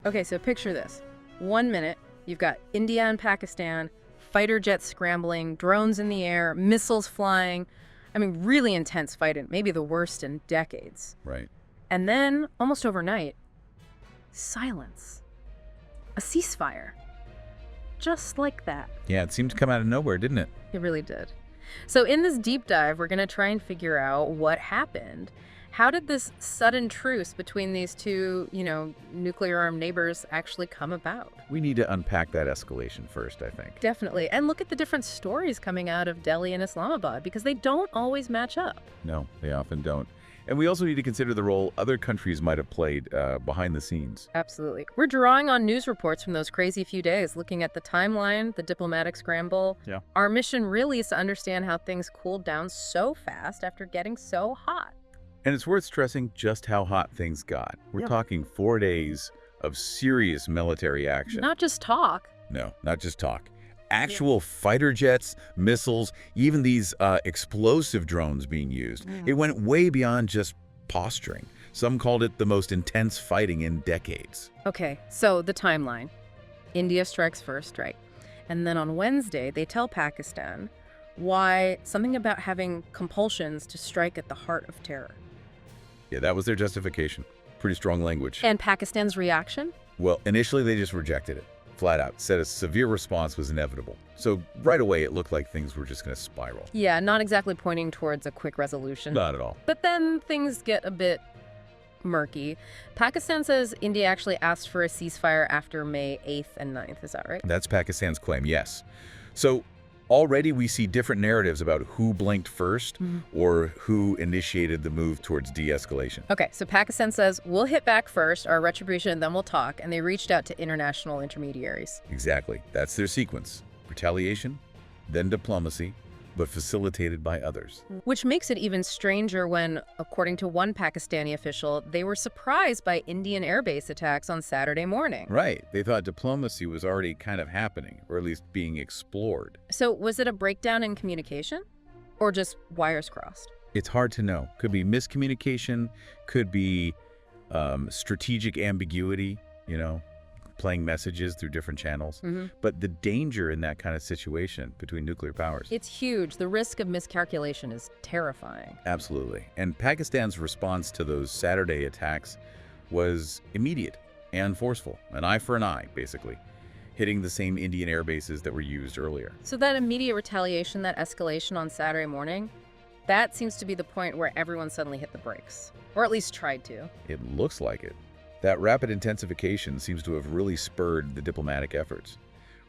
Okay, so picture this. 1 minute, you've got India and Pakistan, fighter jets scrambling, drones in the air, missiles flying. I mean, really intense fighting, maybe the worst in decades. Right. And then, almost overnight, silence. A ceasefire. Just like that. Yeah, it seemed to come out of nowhere, didn't it? It really did. So in this deep dive, we're going to try and figure out what happened. How did this sudden truce between these two, nuclear-armed neighbors actually come about? We need to unpack that escalation first, I think. Definitely. And look at the different stories coming out of Delhi and Islamabad, because they don't always match up. No, they often don't. And we also need to consider the role other countries might have played behind the scenes. Absolutely. We're drawing on news reports from those crazy few days, looking at the timeline, the diplomatic scramble. Yeah. Our mission really is to understand how things cooled down so fast after getting so hot. And it's worth stressing just how hot things got. We're talking 4 days of serious military action. Not just talk. No, not just talk. Actual fighter jets, missiles, even these explosive drones being used. It went way beyond just posturing. Some called it the most intense fighting in decades. Okay, so the timeline. India strikes first, right? And then on Wednesday, they tell Pakistan why something about having compulsions to strike at the heart of terror. Yeah, that was their justification. Pretty strong language. And Pakistan's reaction? Well, initially they just rejected it. Flat out, said a severe response was inevitable. So right away it looked like things were just going to spiral. Yeah, not exactly pointing towards a quick resolution. Not at all. But then things get a bit murky. Pakistan says India actually asked for a ceasefire after May 8th and 9th. Is that right? That's Pakistan's claim, yes. So already we see different narratives about who blinked first or who initiated the move towards de-escalation. Okay, so Pakistan says, we'll hit back first, our retribution, and then we'll talk. And they reached out to international intermediaries. Exactly. That's their sequence. Retaliation, then diplomacy, but facilitated by others. Which makes it even stranger when, according to one Pakistani official, they were surprised by Indian airbase attacks on Saturday morning. Right. They thought diplomacy was already kind of happening, or at least being explored. So was it a breakdown in communication? Or just wires crossed? It's hard to know. Could be miscommunication, could be strategic ambiguity, playing messages through different channels. But the danger in that kind of situation between nuclear powers. It's huge. The risk of miscalculation is terrifying. Absolutely. And Pakistan's response to those Saturday attacks was immediate and forceful. An eye for an eye, basically, hitting the same Indian air bases that were used earlier. So that immediate retaliation, that escalation on Saturday morning, that seems to be the point where everyone suddenly hit the brakes. Or at least tried to. It looks like it. That rapid intensification seems to have really spurred the diplomatic efforts.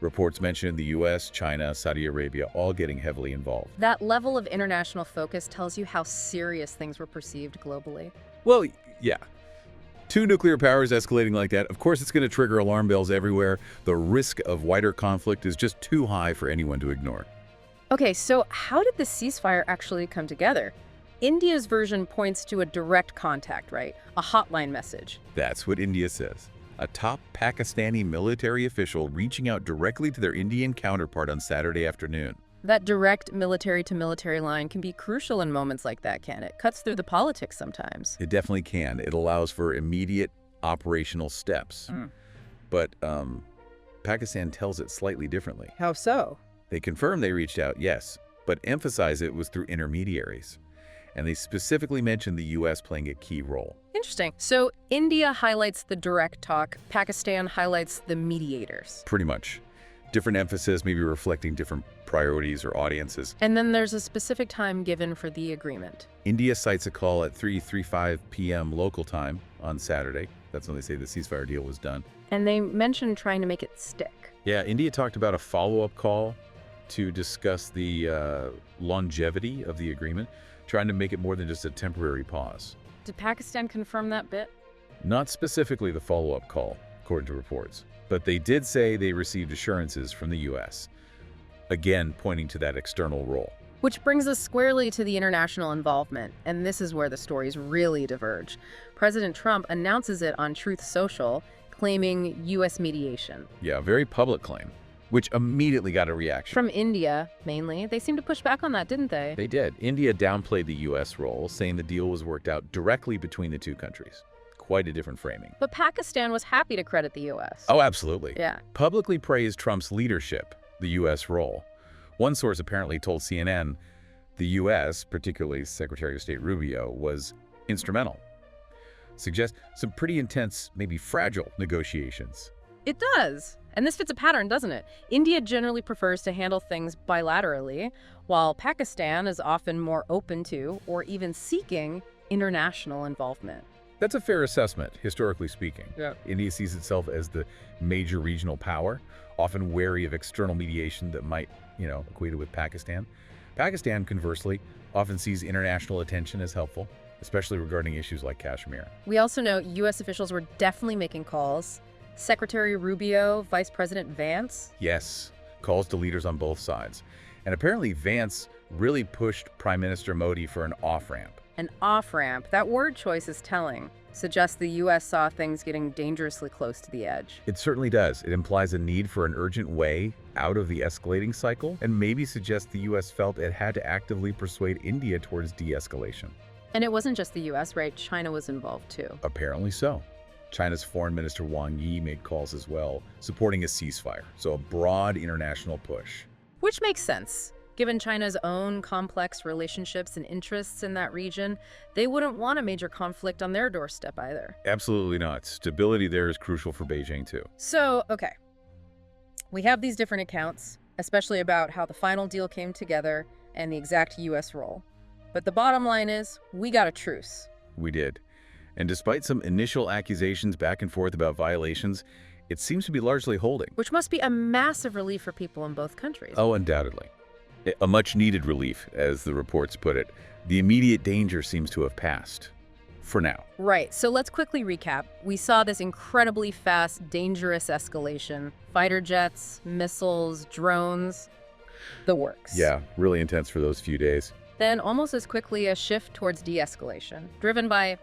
Reports mention the U.S., China, Saudi Arabia all getting heavily involved. That level of international focus tells you how serious things were perceived globally. Well, yeah. 2 nuclear powers escalating like that, of course it's going to trigger alarm bells everywhere. The risk of wider conflict is just too high for anyone to ignore. Okay, so how did the ceasefire actually come together? India's version points to a direct contact, right? A hotline message. That's what India says. A top Pakistani military official reaching out directly to their Indian counterpart on Saturday afternoon. That direct military-to-military line can be crucial in moments like that, can it? Cuts through the politics sometimes. It definitely can. It allows for immediate operational steps. But Pakistan tells it slightly differently. How so? They confirm they reached out, yes, but emphasize it was through intermediaries. And they specifically mentioned the U.S. playing a key role. Interesting. So India highlights the direct talk, Pakistan highlights the mediators. Pretty much. Different emphasis, maybe reflecting different priorities or audiences. And then there's a specific time given for the agreement. India cites a call at 3:35 p.m. local time on Saturday. That's when they say the ceasefire deal was done. And they mentioned trying to make it stick. Yeah, India talked about a follow-up call to discuss the longevity of the agreement, trying to make it more than just a temporary pause. Did Pakistan confirm that bit? Not specifically the follow-up call, according to reports, but they did say they received assurances from the U.S., again pointing to that external role. Which brings us squarely to the international involvement, and this is where the stories really diverge. President Trump announces it on Truth Social, claiming U.S. mediation. Yeah, a very public claim, which immediately got a reaction. From India, mainly. They seemed to push back on that, didn't they? They did. India downplayed the U.S. role, saying the deal was worked out directly between the two countries. quite a different framing. But Pakistan was happy to credit the U.S. Oh, absolutely. Yeah. Publicly praised Trump's leadership, the U.S. role. One source apparently told CNN the U.S., particularly Secretary of State Rubio, was instrumental. Suggests some pretty intense, maybe fragile negotiations. It does. And this fits a pattern, doesn't it? India generally prefers to handle things bilaterally, while Pakistan is often more open to, or even seeking, international involvement. That's a fair assessment, historically speaking. Yeah. India sees itself as the major regional power, often wary of external mediation that might, equate it with Pakistan. Pakistan, conversely, often sees international attention as helpful, especially regarding issues like Kashmir. We also know U.S. officials were definitely making calls. Secretary Rubio, Vice President Vance. Yes, calls to leaders on both sides. And apparently Vance really pushed Prime Minister Modi for an off-ramp. An off-ramp. That word choice is telling. Suggests the U.S. saw things getting dangerously close to the edge. It certainly does. It implies a need for an urgent way out of the escalating cycle, and maybe suggests the U.S. felt it had to actively persuade India towards de-escalation. And it wasn't just the U.S., right? China was involved too. Apparently so. China's Foreign Minister Wang Yi made calls as well, supporting a ceasefire, so a broad international push. Which makes sense. Given China's own complex relationships and interests in that region, they wouldn't want a major conflict on their doorstep either. Absolutely not. Stability there is crucial for Beijing too. So, okay. We have these different accounts, especially about how the final deal came together and the exact U.S. role. But the bottom line is, we got a truce. We did. And despite some initial accusations back and forth about violations, it seems to be largely holding. Which must be a massive relief for people in both countries. Oh, undoubtedly. A much-needed relief, as the reports put it. The immediate danger seems to have passed. For now. Right, so let's quickly recap. We saw this incredibly fast, dangerous escalation. Fighter jets, missiles, drones, the works. Yeah, really intense for those few days. Then almost as quickly a shift towards de-escalation, driven by,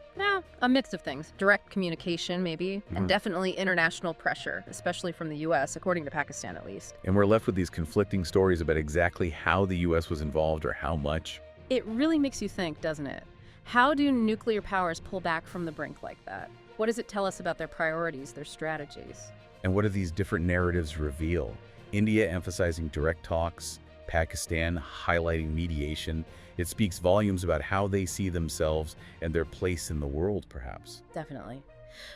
a mix of things. Direct communication, maybe, and definitely international pressure, especially from the U.S., according to Pakistan at least. And we're left with these conflicting stories about exactly how the U.S. was involved or how much. It really makes you think, doesn't it? How do nuclear powers pull back from the brink like that? What does it tell us about their priorities, their strategies? And what do these different narratives reveal? India emphasizing direct talks, Pakistan highlighting mediation. It speaks volumes about how they see themselves and their place in the world, perhaps. Definitely.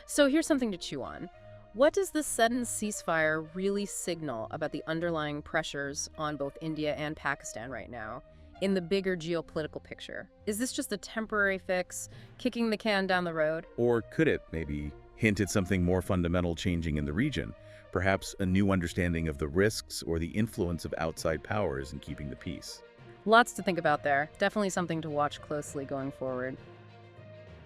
So here's something to chew on. What does this sudden ceasefire really signal about the underlying pressures on both India and Pakistan right now in the bigger geopolitical picture? Is this just a temporary fix, kicking the can down the road? Or could it maybe hint at something more fundamental changing in the region? Perhaps a new understanding of the risks or the influence of outside powers in keeping the peace. Lots to think about there. Definitely something to watch closely going forward.